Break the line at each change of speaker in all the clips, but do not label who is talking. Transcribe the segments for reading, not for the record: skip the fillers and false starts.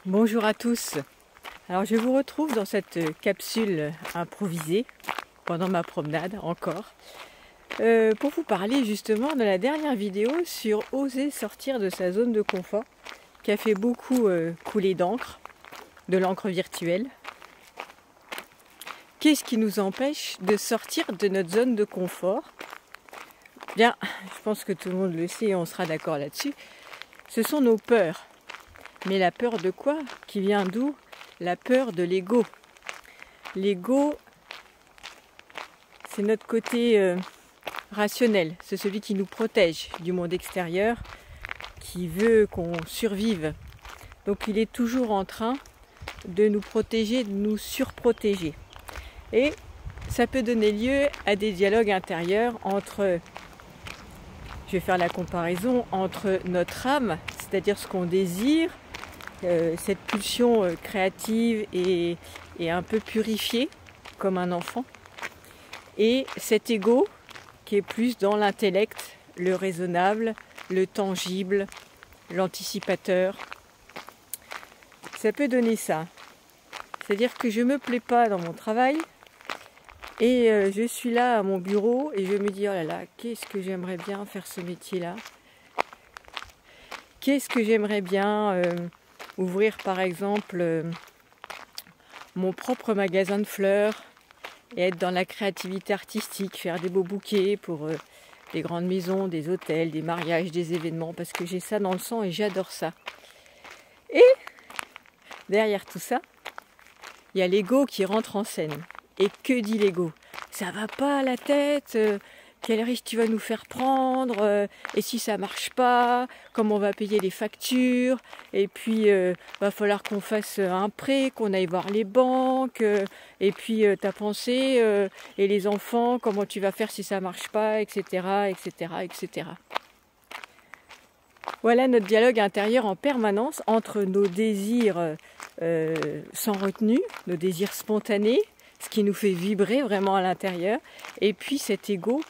Bonjour à tous. Alors je vous retrouve dans cette capsule improvisée pendant ma promenade encore pour vous parler justement de la dernière vidéo sur oser sortir de sa zone de confort qui a fait beaucoup couler d'encre, de l'encre virtuelle. Qu'est-ce qui nous empêche de sortir de notre zone de confort? Bien, je pense que tout le monde le sait et on sera d'accord là-dessus. Ce sont nos peurs. Mais la peur de quoi? Qui vient d'où? La peur de l'ego. L'ego, c'est notre côté rationnel. C'est celui qui nous protège du monde extérieur, qui veut qu'on survive. Donc il est toujours en train de nous protéger, de nous surprotéger. Et ça peut donner lieu à des dialogues intérieurs entre, je vais faire la comparaison, entre notre âme, c'est-à-dire ce qu'on désire, cette pulsion créative et un peu purifiée, comme un enfant, et cet ego qui est plus dans l'intellect, le raisonnable, le tangible, l'anticipateur. Ça peut donner ça. C'est-à-dire que je ne me plais pas dans mon travail et je suis là à mon bureau et je me dis, oh là là, qu'est-ce que j'aimerais bien faire ce métier-là? Qu'est-ce que j'aimerais bien ouvrir par exemple mon propre magasin de fleurs et être dans la créativité artistique, faire des beaux bouquets pour des grandes maisons, des hôtels, des mariages, des événements, parce que j'ai ça dans le sang et j'adore ça. Et derrière tout ça, il y a l'ego qui rentre en scène. Et que dit l'ego? Ça va pas à la tête, quel risque tu vas nous faire prendre, et si ça marche pas, comment on va payer les factures, et puis va falloir qu'on fasse un prêt, qu'on aille voir les banques, et puis t'as pensé, et les enfants, comment tu vas faire si ça marche pas, etc., etc., etc. Voilà notre dialogue intérieur en permanence entre nos désirs sans retenue, nos désirs spontanés, ce qui nous fait vibrer vraiment à l'intérieur, et puis cet ego.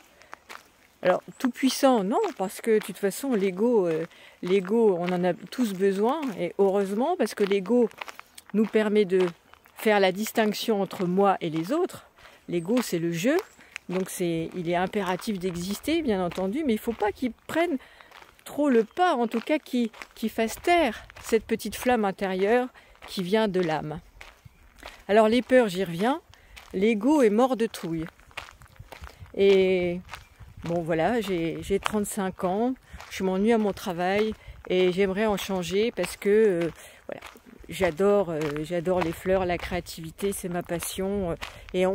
Alors, tout puissant, non, parce que de toute façon, l'ego, on en a tous besoin, et heureusement, parce que l'ego nous permet de faire la distinction entre moi et les autres. L'ego, c'est le jeu, donc il est impératif d'exister, bien entendu, mais il ne faut pas qu'il prenne trop le pas, en tout cas qu'il fasse taire cette petite flamme intérieure qui vient de l'âme. Alors, les peurs, j'y reviens, l'ego est mort de trouille. Et bon voilà, j'ai 35 ans, je m'ennuie à mon travail et j'aimerais en changer parce que voilà, j'adore les fleurs, la créativité, c'est ma passion. Et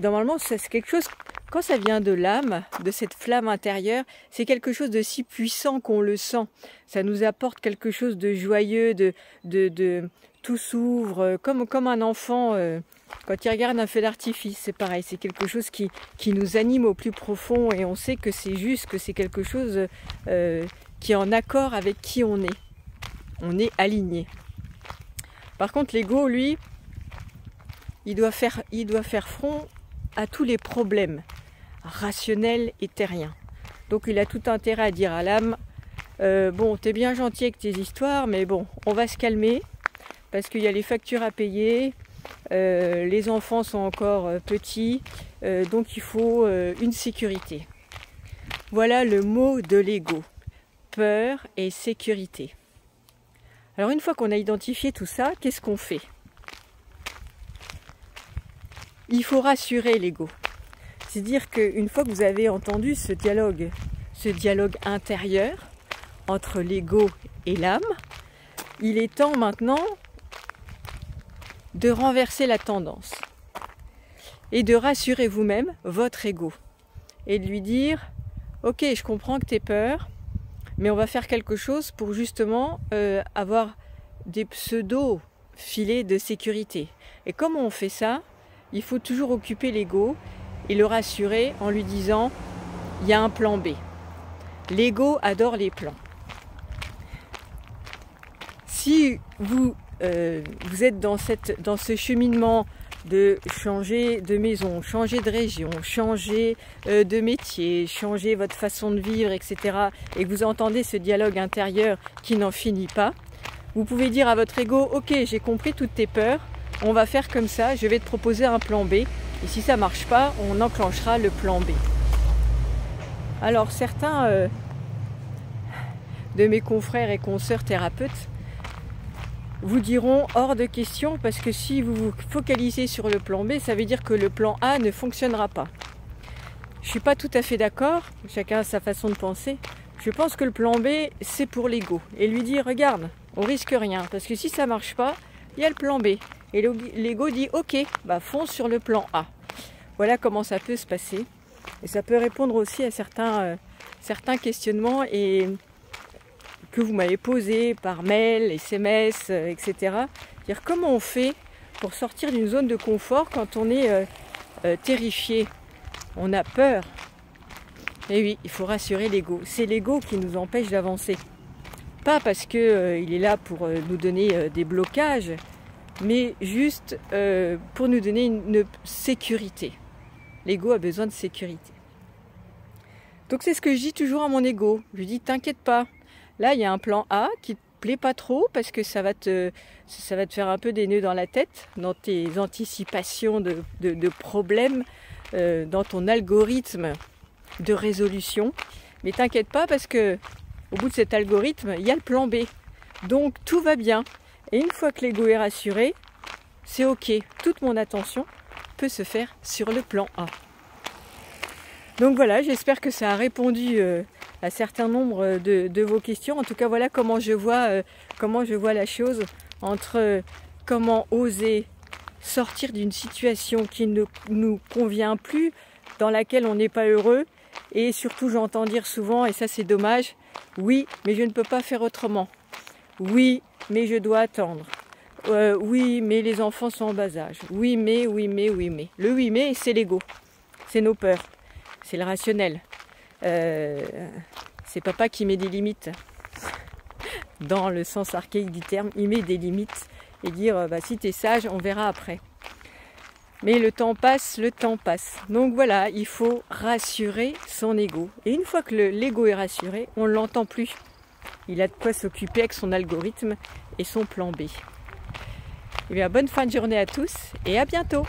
normalement, c'est quelque chose, quand ça vient de l'âme, de cette flamme intérieure, c'est quelque chose de si puissant qu'on le sent. Ça nous apporte quelque chose de joyeux, de tout s'ouvre, comme un enfant. Quand il regarde un feu d'artifice, c'est pareil, c'est quelque chose qui nous anime au plus profond et on sait que c'est juste, que c'est quelque chose qui est en accord avec qui on est. On est aligné. Par contre, l'ego, lui, il doit faire front à tous les problèmes rationnels et terriens. Donc il a tout intérêt à dire à l'âme, bon, t'es bien gentil avec tes histoires, mais bon, on va se calmer parce qu'il y a les factures à payer. Les enfants sont encore petits, donc il faut une sécurité. Voilà le mot de l'ego, peur et sécurité. Alors une fois qu'on a identifié tout ça, qu'est-ce qu'on fait? Il faut rassurer l'ego. C'est-à-dire qu'une fois que vous avez entendu ce dialogue intérieur entre l'ego et l'âme, il est temps maintenant de renverser la tendance et de rassurer vous-même votre ego et de lui dire ok, je comprends que tu aies peur, mais on va faire quelque chose pour justement avoir des pseudo filets de sécurité. Et comment on fait ça? Il faut toujours occuper l'ego et le rassurer en lui disant il y a un plan B. L'ego adore les plans. Si vous êtes dans ce cheminement de changer de maison, changer de région, changer de métier, changer votre façon de vivre, etc. et que vous entendez ce dialogue intérieur qui n'en finit pas, Vous pouvez dire à votre ego, ok, j'ai compris toutes tes peurs, on va faire comme ça, je vais te proposer un plan B. Et si ça ne marche pas, on enclenchera le plan B. Alors certains de mes confrères et consoeurs thérapeutes vous diront hors de question, parce que si vous vous focalisez sur le plan B, ça veut dire que le plan A ne fonctionnera pas. Je ne suis pas tout à fait d'accord, chacun a sa façon de penser. Je pense que le plan B, c'est pour l'ego. Et lui dire, regarde, on risque rien, parce que si ça ne marche pas, il y a le plan B. Et l'ego dit, ok, bah fonce sur le plan A. Voilà comment ça peut se passer. Et ça peut répondre aussi à certains questionnements et que vous m'avez posés par mail, SMS, etc. Dire comment on fait pour sortir d'une zone de confort quand on est terrifié, on a peur. Et oui, il faut rassurer l'ego. C'est l'ego qui nous empêche d'avancer. Pas parce qu'il est là pour nous donner des blocages, mais juste pour nous donner une sécurité. L'ego a besoin de sécurité. Donc c'est ce que je dis toujours à mon ego. Je lui dis, t'inquiète pas. Là, il y a un plan A qui ne te plaît pas trop parce que ça va te faire un peu des nœuds dans la tête, dans tes anticipations de problèmes, dans ton algorithme de résolution. Mais t'inquiète pas parce que au bout de cet algorithme, il y a le plan B. Donc tout va bien. Et une fois que l'ego est rassuré, c'est ok. Toute mon attention peut se faire sur le plan A. Donc voilà, j'espère que ça a répondu à un certain nombre de vos questions. En tout cas, voilà comment je vois la chose entre comment oser sortir d'une situation qui ne nous convient plus, dans laquelle on n'est pas heureux. Et surtout, j'entends dire souvent, et ça c'est dommage, oui, mais je ne peux pas faire autrement. Oui, mais je dois attendre. Oui, mais les enfants sont en bas âge. Oui, mais. Le oui, mais, c'est l'ego. C'est nos peurs. C'est le rationnel. C'est papa qui met des limites. Dans le sens archaïque du terme, il met des limites. Et dire, si tu es sage, on verra après. Mais le temps passe. Donc voilà, il faut rassurer son ego. Et une fois que l'ego est rassuré, on ne l'entend plus. Il a de quoi s'occuper avec son algorithme et son plan B. Eh bien, bonne fin de journée à tous et à bientôt.